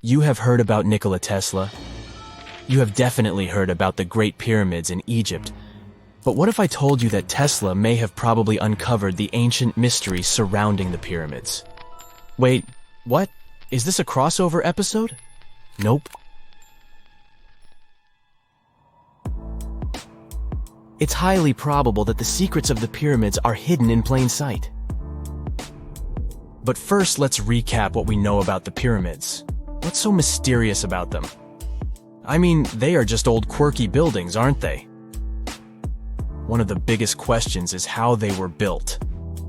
You have heard about Nikola Tesla. You have definitely heard about the Great Pyramids in Egypt. But what if I told you that Tesla may have probably uncovered the ancient mystery surrounding the pyramids? Wait, what? Is this a crossover episode? Nope. It's highly probable that the secrets of the pyramids are hidden in plain sight. But first, let's recap what we know about the pyramids. What's so mysterious about them? I mean, they are just old quirky buildings, aren't they? One of the biggest questions is how they were built.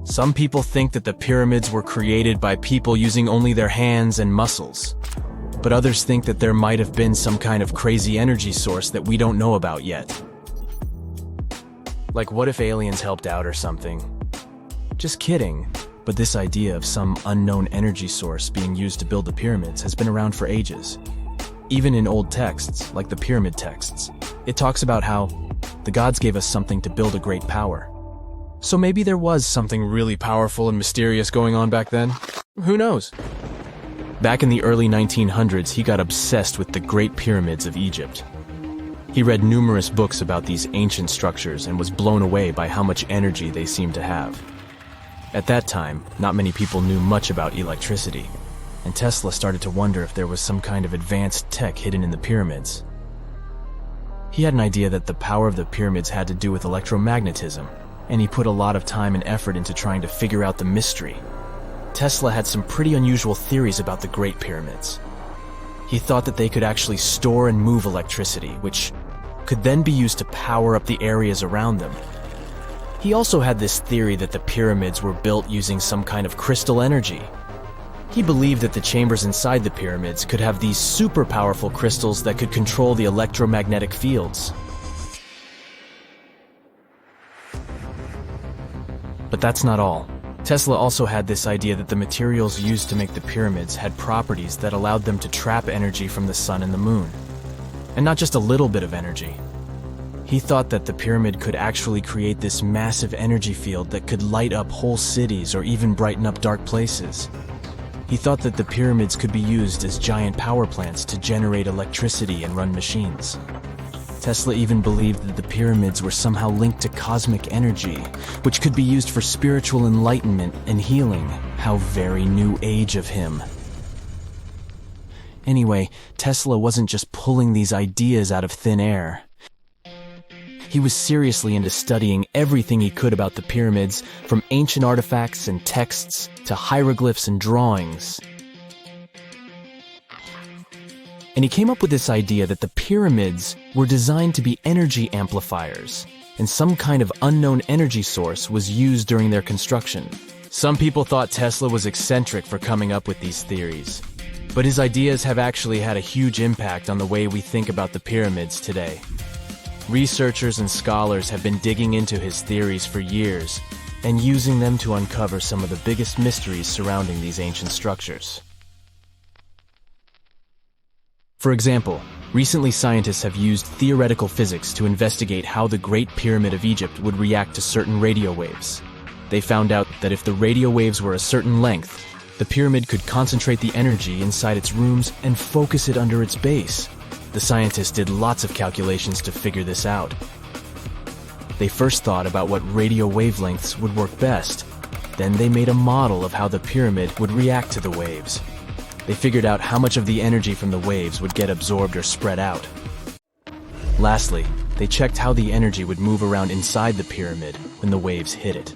Some people think that the pyramids were created by people using only their hands and muscles. But others think that there might have been some kind of crazy energy source that we don't know about yet. Like, what if aliens helped out or something? Just kidding. But this idea of some unknown energy source being used to build the pyramids has been around for ages. Even in old texts, like the pyramid texts, it talks about how the gods gave us something to build a great power. So maybe there was something really powerful and mysterious going on back then? Who knows? Back in the early 1900s, he got obsessed with the Great Pyramids of Egypt. He read numerous books about these ancient structures and was blown away by how much energy they seemed to have. At that time, not many people knew much about electricity, and Tesla started to wonder if there was some kind of advanced tech hidden in the pyramids. He had an idea that the power of the pyramids had to do with electromagnetism, and he put a lot of time and effort into trying to figure out the mystery. Tesla had some pretty unusual theories about the Great Pyramids. He thought that they could actually store and move electricity, which could then be used to power up the areas around them. He also had this theory that the pyramids were built using some kind of crystal energy. He believed that the chambers inside the pyramids could have these super powerful crystals that could control the electromagnetic fields. But that's not all. Tesla also had this idea that the materials used to make the pyramids had properties that allowed them to trap energy from the sun and the moon. And not just a little bit of energy. He thought that the pyramid could actually create this massive energy field that could light up whole cities or even brighten up dark places. He thought that the pyramids could be used as giant power plants to generate electricity and run machines. Tesla even believed that the pyramids were somehow linked to cosmic energy, which could be used for spiritual enlightenment and healing. How very new age of him. Anyway, Tesla wasn't just pulling these ideas out of thin air. He was seriously into studying everything he could about the pyramids, from ancient artifacts and texts to hieroglyphs and drawings. And he came up with this idea that the pyramids were designed to be energy amplifiers, and some kind of unknown energy source was used during their construction. Some people thought Tesla was eccentric for coming up with these theories, but his ideas have actually had a huge impact on the way we think about the pyramids today. Researchers and scholars have been digging into his theories for years and using them to uncover some of the biggest mysteries surrounding these ancient structures. For example, recently scientists have used theoretical physics to investigate how the Great Pyramid of Egypt would react to certain radio waves. They found out that if the radio waves were a certain length, the pyramid could concentrate the energy inside its rooms and focus it under its base. The scientists did lots of calculations to figure this out. They first thought about what radio wavelengths would work best. Then they made a model of how the pyramid would react to the waves. They figured out how much of the energy from the waves would get absorbed or spread out. Lastly, they checked how the energy would move around inside the pyramid when the waves hit it.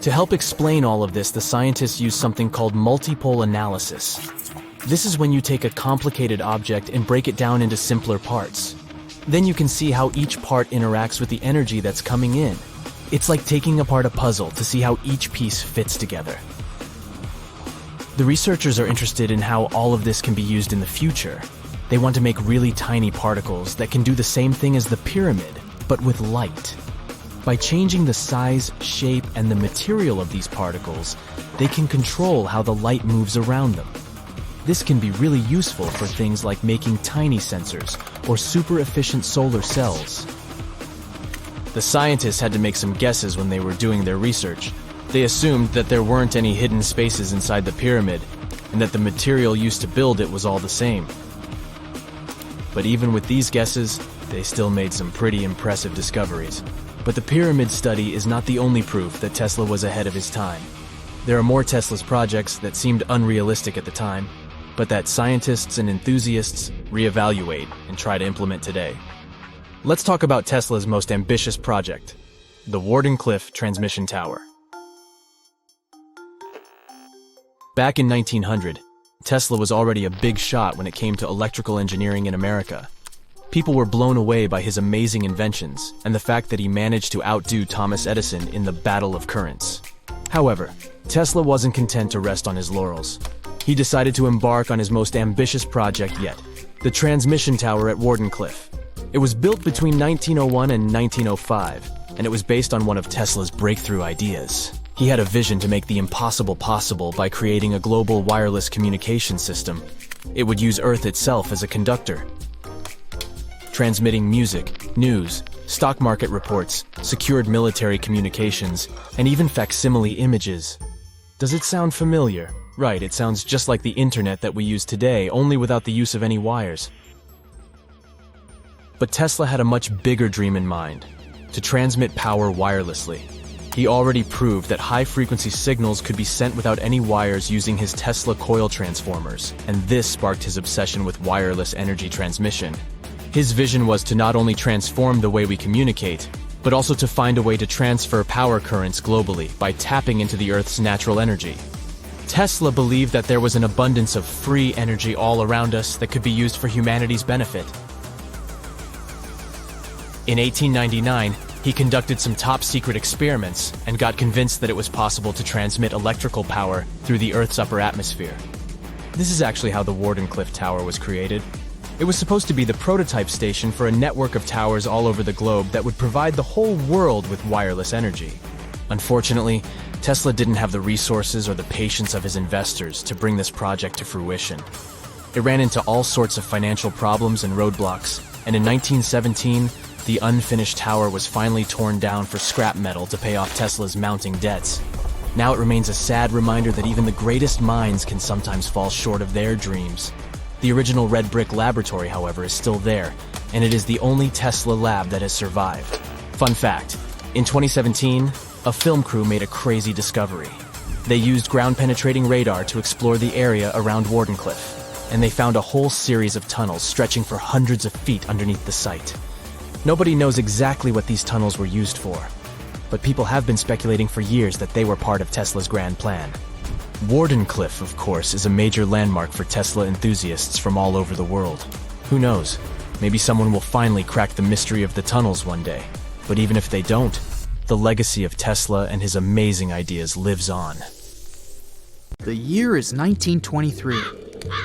To help explain all of this, the scientists used something called multipole analysis. This is when you take a complicated object and break it down into simpler parts. Then you can see how each part interacts with the energy that's coming in. It's like taking apart a puzzle to see how each piece fits together. The researchers are interested in how all of this can be used in the future. They want to make really tiny particles that can do the same thing as the pyramid, but with light. By changing the size, shape, and the material of these particles, they can control how the light moves around them. This can be really useful for things like making tiny sensors or super efficient solar cells. The scientists had to make some guesses when they were doing their research. They assumed that there weren't any hidden spaces inside the pyramid, and that the material used to build it was all the same. But even with these guesses, they still made some pretty impressive discoveries. But the pyramid study is not the only proof that Tesla was ahead of his time. There are more Tesla's projects that seemed unrealistic at the time, but that scientists and enthusiasts reevaluate and try to implement today. Let's talk about Tesla's most ambitious project, the Wardenclyffe Transmission Tower. Back in 1900, Tesla was already a big shot when it came to electrical engineering in America. People were blown away by his amazing inventions and the fact that he managed to outdo Thomas Edison in the battle of currents. However, Tesla wasn't content to rest on his laurels. He decided to embark on his most ambitious project yet, the transmission tower at Wardenclyffe. It was built between 1901 and 1905, and it was based on one of Tesla's breakthrough ideas. He had a vision to make the impossible possible by creating a global wireless communication system. It would use Earth itself as a conductor, transmitting music, news, stock market reports, secured military communications, and even facsimile images. Does it sound familiar? Right, it sounds just like the internet that we use today, only without the use of any wires. But Tesla had a much bigger dream in mind: to transmit power wirelessly. He already proved that high-frequency signals could be sent without any wires using his Tesla coil transformers, and this sparked his obsession with wireless energy transmission. His vision was to not only transform the way we communicate, but also to find a way to transfer power currents globally by tapping into the Earth's natural energy. Tesla believed that there was an abundance of free energy all around us that could be used for humanity's benefit. In 1899, he conducted some top-secret experiments and got convinced that it was possible to transmit electrical power through the Earth's upper atmosphere. This is actually how the Wardenclyffe Tower was created. It was supposed to be the prototype station for a network of towers all over the globe that would provide the whole world with wireless energy. Unfortunately, Tesla didn't have the resources or the patience of his investors to bring this project to fruition. It ran into all sorts of financial problems and roadblocks, and in 1917, the unfinished tower was finally torn down for scrap metal to pay off Tesla's mounting debts. Now it remains a sad reminder that even the greatest minds can sometimes fall short of their dreams. The original red brick laboratory, however, is still there, and it is the only Tesla lab that has survived. Fun fact, in 2017, a film crew made a crazy discovery. They used ground-penetrating radar to explore the area around Wardenclyffe, and they found a whole series of tunnels stretching for hundreds of feet underneath the site. Nobody knows exactly what these tunnels were used for, but people have been speculating for years that they were part of Tesla's grand plan. Wardenclyffe, of course, is a major landmark for Tesla enthusiasts from all over the world. Who knows? Maybe someone will finally crack the mystery of the tunnels one day. But even if they don't, the legacy of Tesla and his amazing ideas lives on. The year is 1923.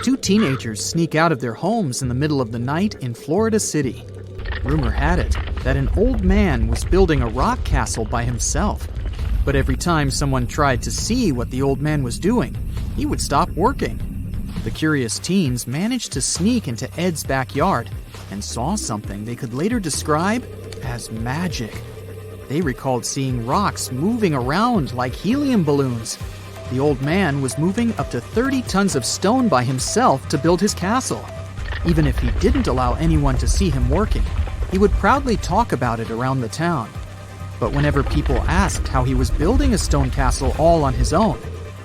Two teenagers sneak out of their homes in the middle of the night in Florida City. Rumor had it that an old man was building a rock castle by himself. But every time someone tried to see what the old man was doing, he would stop working. The curious teens managed to sneak into Ed's backyard and saw something they could later describe as magic. They recalled seeing rocks moving around like helium balloons. The old man was moving up to 30 tons of stone by himself to build his castle. Even if he didn't allow anyone to see him working, he would proudly talk about it around the town. But whenever people asked how he was building a stone castle all on his own,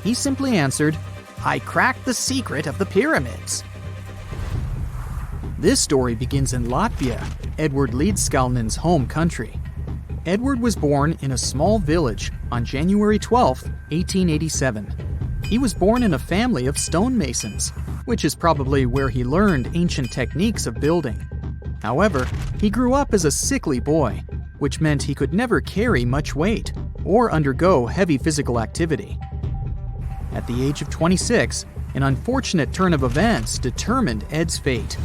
he simply answered, "I cracked the secret of the pyramids." This story begins in Latvia, Edward Leedskalnin's home country. Edward was born in a small village on January 12, 1887. He was born in a family of stonemasons, which is probably where he learned ancient techniques of building. However, he grew up as a sickly boy, which meant he could never carry much weight or undergo heavy physical activity. At the age of 26, an unfortunate turn of events determined Ed's fate.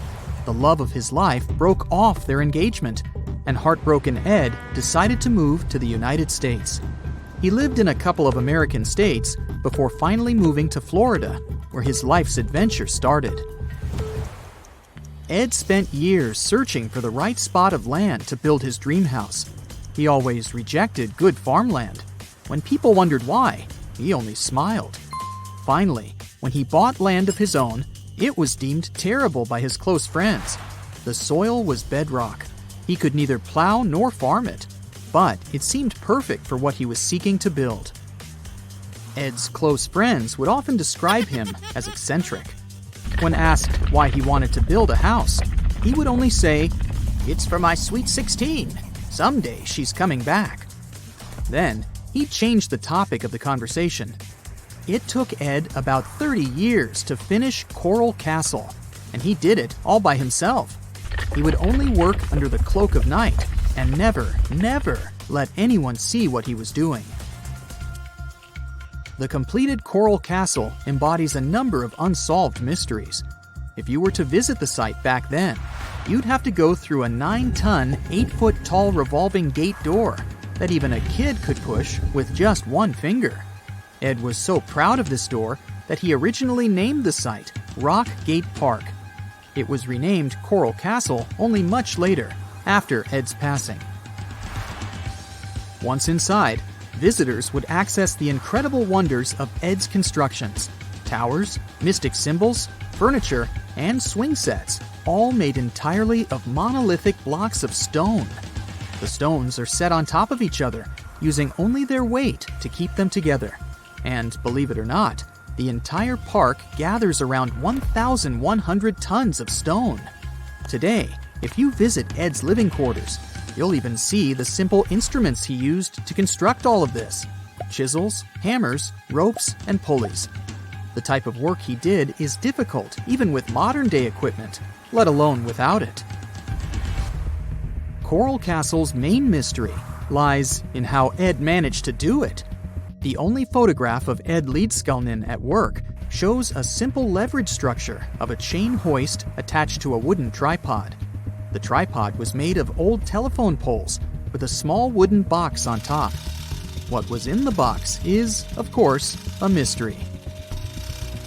The love of his life broke off their engagement, and heartbroken Ed decided to move to the United States. He lived in a couple of American states before finally moving to Florida, where his life's adventure started. Ed spent years searching for the right spot of land to build his dream house. He always rejected good farmland. When people wondered why, he only smiled. Finally, When he bought land of his own, it was deemed terrible by his close friends. The soil was bedrock. He could neither plow nor farm it, but it seemed perfect for what he was seeking to build. Ed's close friends would often describe him as eccentric. When asked why he wanted to build a house, he would only say, "It's for my sweet 16. Someday she's coming back." Then, he changed the topic of the conversation. It took Ed about 30 years to finish Coral Castle, and he did it all by himself. He would only work under the cloak of night and never let anyone see what he was doing. The completed Coral Castle embodies a number of unsolved mysteries. If you were to visit the site back then, you'd have to go through a 9-ton, 8-foot-tall revolving gate door that even a kid could push with just one finger. Ed was so proud of this door that he originally named the site Rock Gate Park. It was renamed Coral Castle only much later, after Ed's passing. Once inside, visitors would access the incredible wonders of Ed's constructions: towers, mystic symbols, furniture, and swing sets, all made entirely of monolithic blocks of stone. The stones are set on top of each other, using only their weight to keep them together. And believe it or not, the entire park gathers around 1,100 tons of stone. Today, if you visit Ed's living quarters, you'll even see the simple instruments he used to construct all of this: chisels, hammers, ropes, and pulleys. The type of work he did is difficult even with modern-day equipment, let alone without it. Coral Castle's main mystery lies in how Ed managed to do it. The only photograph of Ed Leedskalnin at work shows a simple leverage structure of a chain hoist attached to a wooden tripod. The tripod was made of old telephone poles with a small wooden box on top. What was in the box is, of course, a mystery.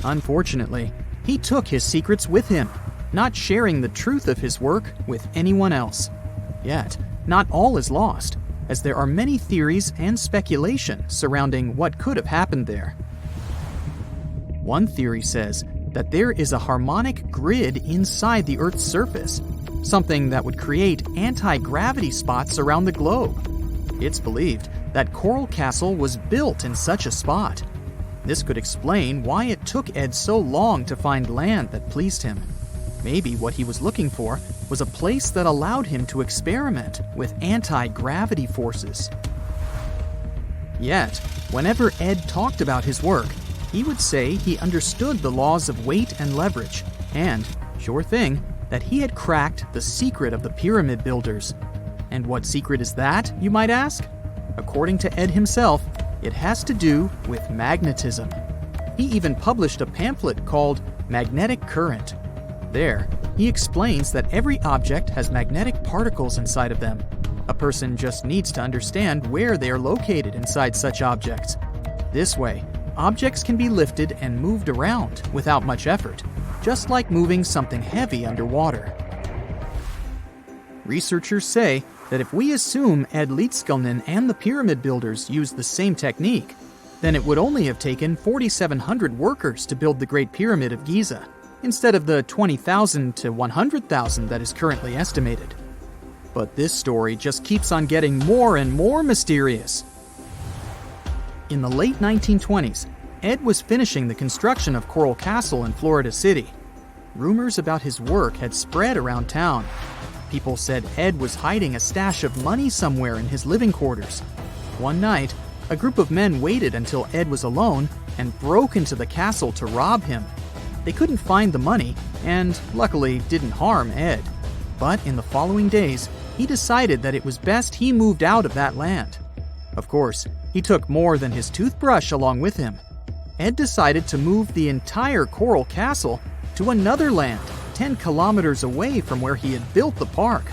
Unfortunately, he took his secrets with him, not sharing the truth of his work with anyone else. Yet, not all is lost, as there are many theories and speculation surrounding what could have happened there. One theory says that there is a harmonic grid inside the Earth's surface, something that would create anti-gravity spots around the globe. It's believed that Coral Castle was built in such a spot. This could explain why it took Ed so long to find land that pleased him. Maybe what he was looking for was a place that allowed him to experiment with anti-gravity forces. Yet, whenever Ed talked about his work, he would say he understood the laws of weight and leverage, and, sure thing, that he had cracked the secret of the pyramid builders. And what secret is that, you might ask? According to Ed himself, it has to do with magnetism. He even published a pamphlet called Magnetic Current. There, he explains that every object has magnetic particles inside of them. A person just needs to understand where they are located inside such objects. This way, objects can be lifted and moved around without much effort, just like moving something heavy underwater. Researchers say that if we assume Ed Leedskalnin and the pyramid builders used the same technique, then it would only have taken 4,700 workers to build the Great Pyramid of Giza, instead of the 20,000 to 100,000 that is currently estimated. But this story just keeps on getting more and more mysterious. In the late 1920s, Ed was finishing the construction of Coral Castle in Florida City. Rumors about his work had spread around town. People said Ed was hiding a stash of money somewhere in his living quarters. One night, a group of men waited until Ed was alone and broke into the castle to rob him. They couldn't find the money and, luckily, didn't harm Ed. But in the following days, he decided that it was best he moved out of that land. Of course, he took more than his toothbrush along with him. Ed decided to move the entire Coral Castle to another land, 10 kilometers away from where he had built the park.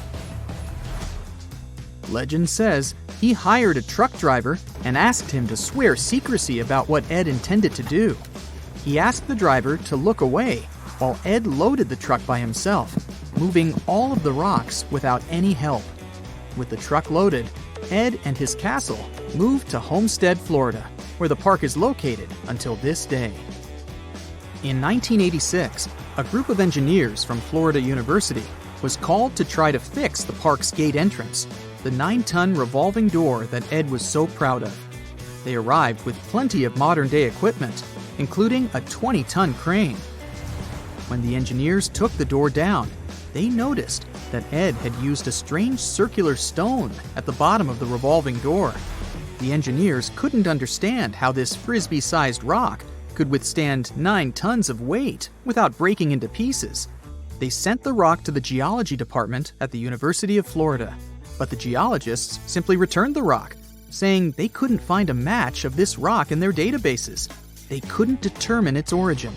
Legend says he hired a truck driver and asked him to swear secrecy about what Ed intended to do. He asked the driver to look away while Ed loaded the truck by himself, moving all of the rocks without any help. With the truck loaded, Ed and his castle moved to Homestead, Florida, where the park is located until this day. In 1986, a group of engineers from Florida University was called to try to fix the park's gate entrance, the 9-ton revolving door that Ed was so proud of. They arrived with plenty of modern-day equipment, including a 20-ton crane. When the engineers took the door down, they noticed that Ed had used a strange circular stone at the bottom of the revolving door. The engineers couldn't understand how this frisbee-sized rock could withstand 9 tons of weight without breaking into pieces. They sent the rock to the geology department at the University of Florida, but the geologists simply returned the rock, saying they couldn't find a match of this rock in their databases. They couldn't determine its origin.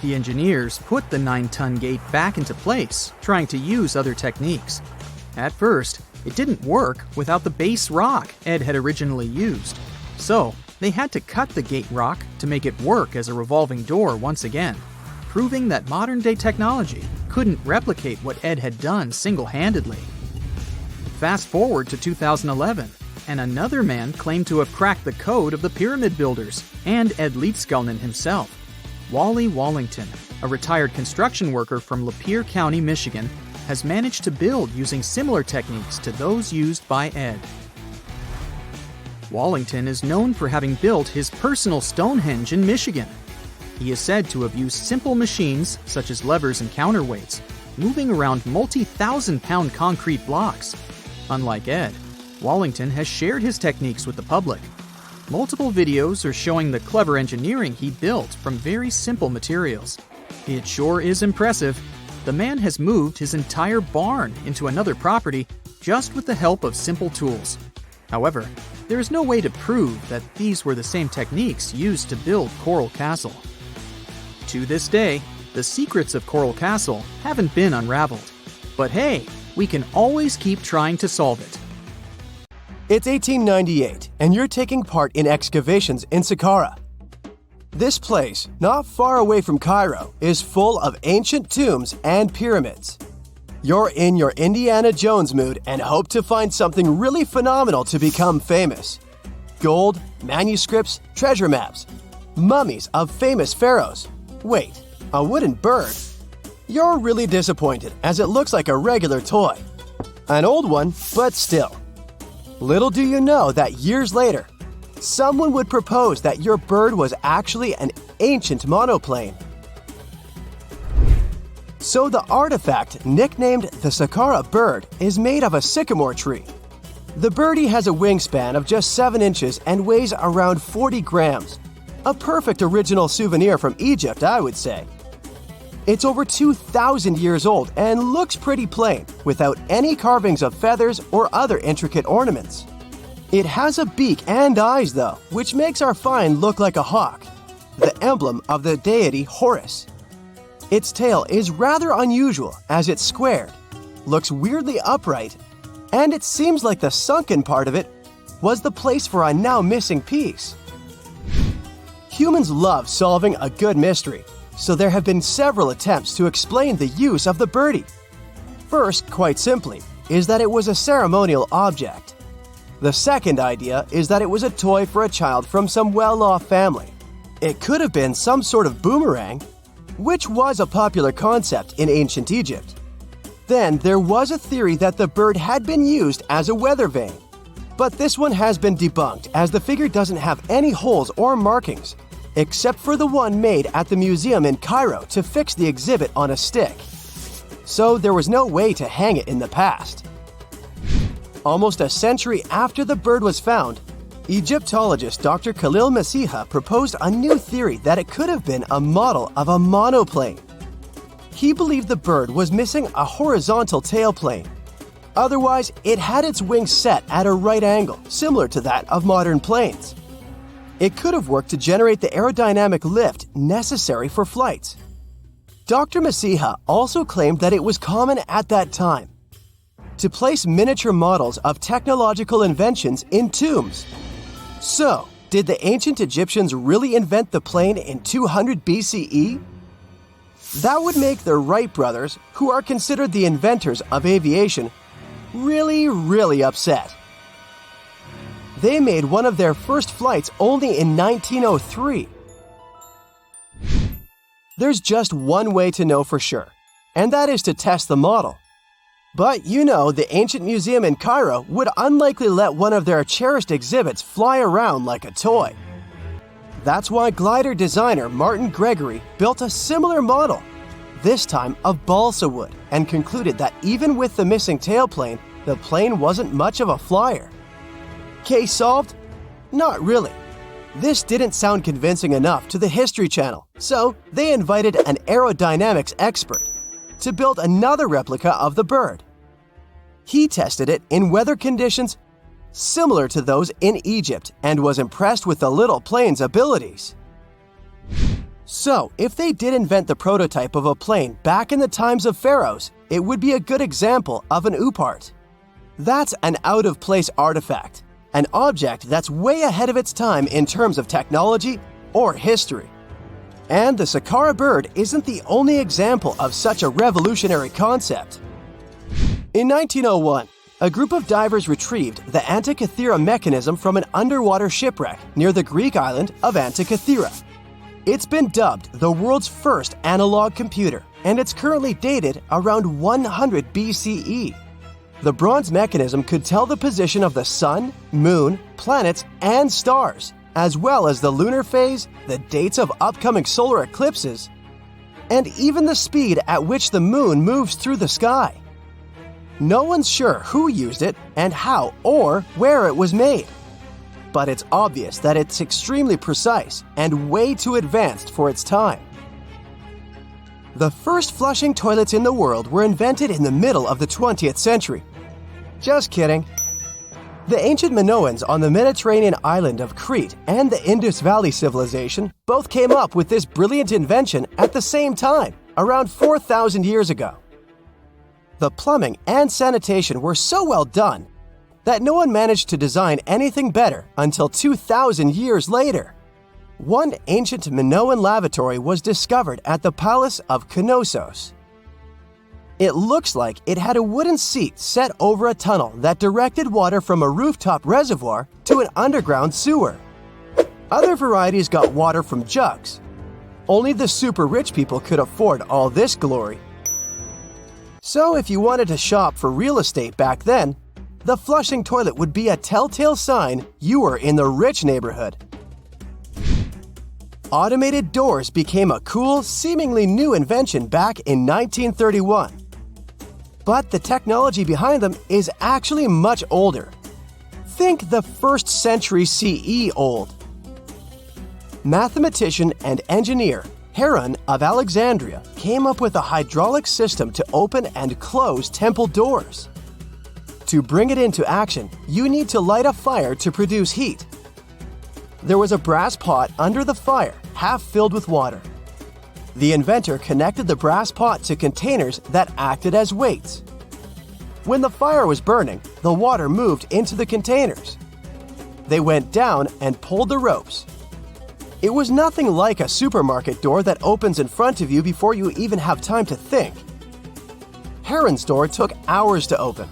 The engineers put the 9-ton gate back into place, trying to use other techniques. At first, it didn't work without the base rock Ed had originally used. So, they had to cut the gate rock to make it work as a revolving door once again, proving that modern-day technology couldn't replicate what Ed had done single-handedly. Fast forward to 2011, and another man claimed to have cracked the code of the pyramid builders and Ed Leedskalnin himself. Wally Wallington, a retired construction worker from Lapeer County, Michigan, has managed to build using similar techniques to those used by Ed. Wallington is known for having built his personal Stonehenge in Michigan. He is said to have used simple machines, such as levers and counterweights, moving around multi-thousand-pound concrete blocks. Unlike Ed, Wallington has shared his techniques with the public. Multiple videos are showing the clever engineering he built from very simple materials. It sure is impressive. The man has moved his entire barn into another property just with the help of simple tools. However, there is no way to prove that these were the same techniques used to build Coral Castle. To this day, the secrets of Coral Castle haven't been unraveled. But hey, we can always keep trying to solve it. It's 1898, and you're taking part in excavations in Saqqara. This place, not far away from Cairo, is full of ancient tombs and pyramids. You're in your Indiana Jones mood and hope to find something really phenomenal to become famous. Gold, manuscripts, treasure maps, mummies of famous pharaohs. Wait, a wooden bird? You're really disappointed as it looks like a regular toy. An old one, but still. Little do you know that years later, someone would propose that your bird was actually an ancient monoplane. So the artifact, nicknamed the Saqqara bird, is made of a sycamore tree. The birdie has a wingspan of just 7 inches and weighs around 40 grams. A perfect original souvenir from Egypt, I would say. It's over 2,000 years old and looks pretty plain, without any carvings of feathers or other intricate ornaments. It has a beak and eyes, though, which makes our find look like a hawk, the emblem of the deity Horus. Its tail is rather unusual as it's squared, looks weirdly upright, and it seems like the sunken part of it was the place for a now missing piece. Humans love solving a good mystery, so there have been several attempts to explain the use of the birdie. First, quite simply, is that it was a ceremonial object. The second idea is that it was a toy for a child from some well-off family. It could have been some sort of boomerang, which was a popular concept in ancient Egypt. Then there was a theory that the bird had been used as a weather vane. But this one has been debunked as the figure doesn't have any holes or markings, except for the one made at the museum in Cairo to fix the exhibit on a stick. So there was no way to hang it in the past. Almost a century after the bird was found, Egyptologist Dr. Khalil Masiha proposed a new theory that it could have been a model of a monoplane. He believed the bird was missing a horizontal tailplane. Otherwise, it had its wings set at a right angle, similar to that of modern planes. It could have worked to generate the aerodynamic lift necessary for flights. Dr. Masiha also claimed that it was common at that time to place miniature models of technological inventions in tombs. So, did the ancient Egyptians really invent the plane in 200 BCE? That would make the Wright brothers, who are considered the inventors of aviation, really upset. They made one of their first flights only in 1903. There's just one way to know for sure, and that is to test the model. But you know, the ancient museum in Cairo would unlikely let one of their cherished exhibits fly around like a toy. That's why glider designer Martin Gregory built a similar model, this time of balsa wood, and concluded that even with the missing tailplane, the plane wasn't much of a flyer. Case solved? Not really. This didn't sound convincing enough to the History Channel, so they invited an aerodynamics expert to build another replica of the bird. He tested it in weather conditions similar to those in Egypt and was impressed with the little plane's abilities. So, if they did invent the prototype of a plane back in the times of pharaohs, it would be a good example of an oupart. That's an out-of-place artifact, an object that's way ahead of its time in terms of technology or history. And the Saqqara bird isn't the only example of such a revolutionary concept. In 1901, a group of divers retrieved the Antikythera mechanism from an underwater shipwreck near the Greek island of Antikythera. It's been dubbed the world's first analog computer, and it's currently dated around 100 BCE. The bronze mechanism could tell the position of the sun, moon, planets, and stars, as well as the lunar phase, the dates of upcoming solar eclipses, and even the speed at which the moon moves through the sky. No one's sure who used it and how or where it was made, but it's obvious that it's extremely precise and way too advanced for its time. The first flushing toilets in the world were invented in the middle of the 20th century. Just kidding. The ancient Minoans on the Mediterranean island of Crete and the Indus Valley civilization both came up with this brilliant invention at the same time, around 4,000 years ago. The plumbing and sanitation were so well done that no one managed to design anything better until 2,000 years later. One ancient Minoan lavatory was discovered at the Palace of Knossos. It looks like it had a wooden seat set over a tunnel that directed water from a rooftop reservoir to an underground sewer. Other varieties got water from jugs. Only the super rich people could afford all this glory. So if you wanted to shop for real estate back then, the flushing toilet would be a telltale sign you were in the rich neighborhood. Automated doors became a cool, seemingly new invention back in 1931. But the technology behind them is actually much older. Think the 1st century CE old. Mathematician and engineer Heron of Alexandria came up with a hydraulic system to open and close temple doors. To bring it into action, you need to light a fire to produce heat. There was a brass pot under the fire, half filled with water. The inventor connected the brass pot to containers that acted as weights. When the fire was burning, the water moved into the containers. They went down and pulled the ropes. It was nothing like a supermarket door that opens in front of you before you even have time to think. Heron's door took hours to open,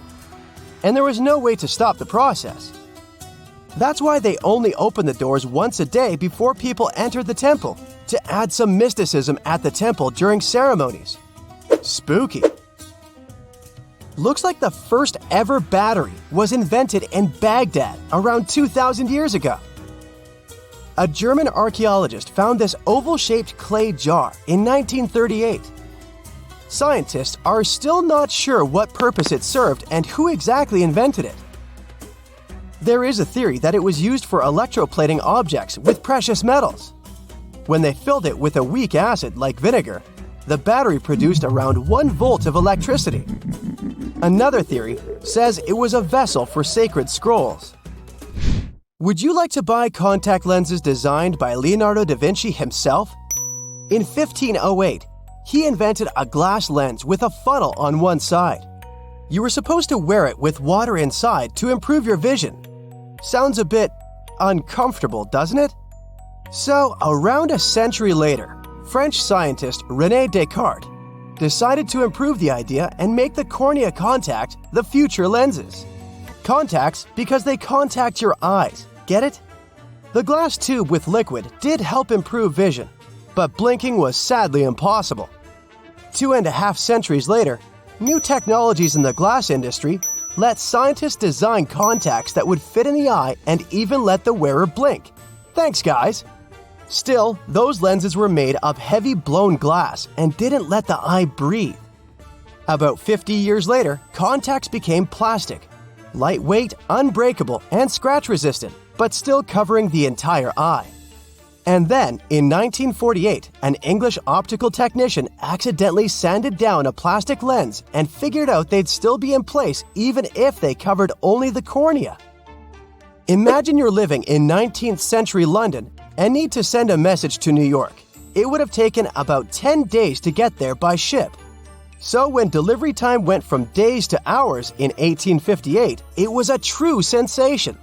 and there was no way to stop the process. That's why they only opened the doors once a day before people entered the temple, to add some mysticism at the temple during ceremonies. Spooky. Looks like the first ever battery was invented in Baghdad around 2,000 years ago. A German archaeologist found this oval-shaped clay jar in 1938. Scientists are still not sure what purpose it served and who exactly invented it. There is a theory that it was used for electroplating objects with precious metals. When they filled it with a weak acid like vinegar, the battery produced around 1 volt of electricity. Another theory says it was a vessel for sacred scrolls. Would you like to buy contact lenses designed by Leonardo da Vinci himself? In 1508, he invented a glass lens with a funnel on one side. You were supposed to wear it with water inside to improve your vision. Sounds a bit uncomfortable, doesn't it? So, around a century later, French scientist René Descartes decided to improve the idea and make the cornea contact the future lenses. Contacts because they contact your eyes, get it? The glass tube with liquid did help improve vision, but blinking was sadly impossible. 2.5 centuries later, new technologies in the glass industry let scientists design contacts that would fit in the eye and even let the wearer blink. Thanks, guys! Still, those lenses were made of heavy blown glass and didn't let the eye breathe. About 50 years later, contacts became plastic, lightweight, unbreakable, and scratch-resistant, but still covering the entire eye. And then, in 1948, an English optical technician accidentally sanded down a plastic lens and figured out they'd still be in place even if they covered only the cornea. Imagine you're living in 19th century London and need to send a message to New York. It would have taken about 10 days to get there by ship. So when delivery time went from days to hours in 1858, it was a true sensation.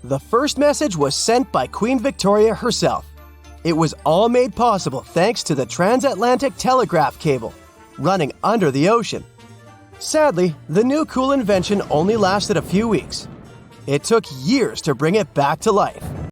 The first message was sent by Queen Victoria herself. It was all made possible thanks to the transatlantic telegraph cable, running under the ocean. Sadly, the new cool invention only lasted a few weeks. It took years to bring it back to life.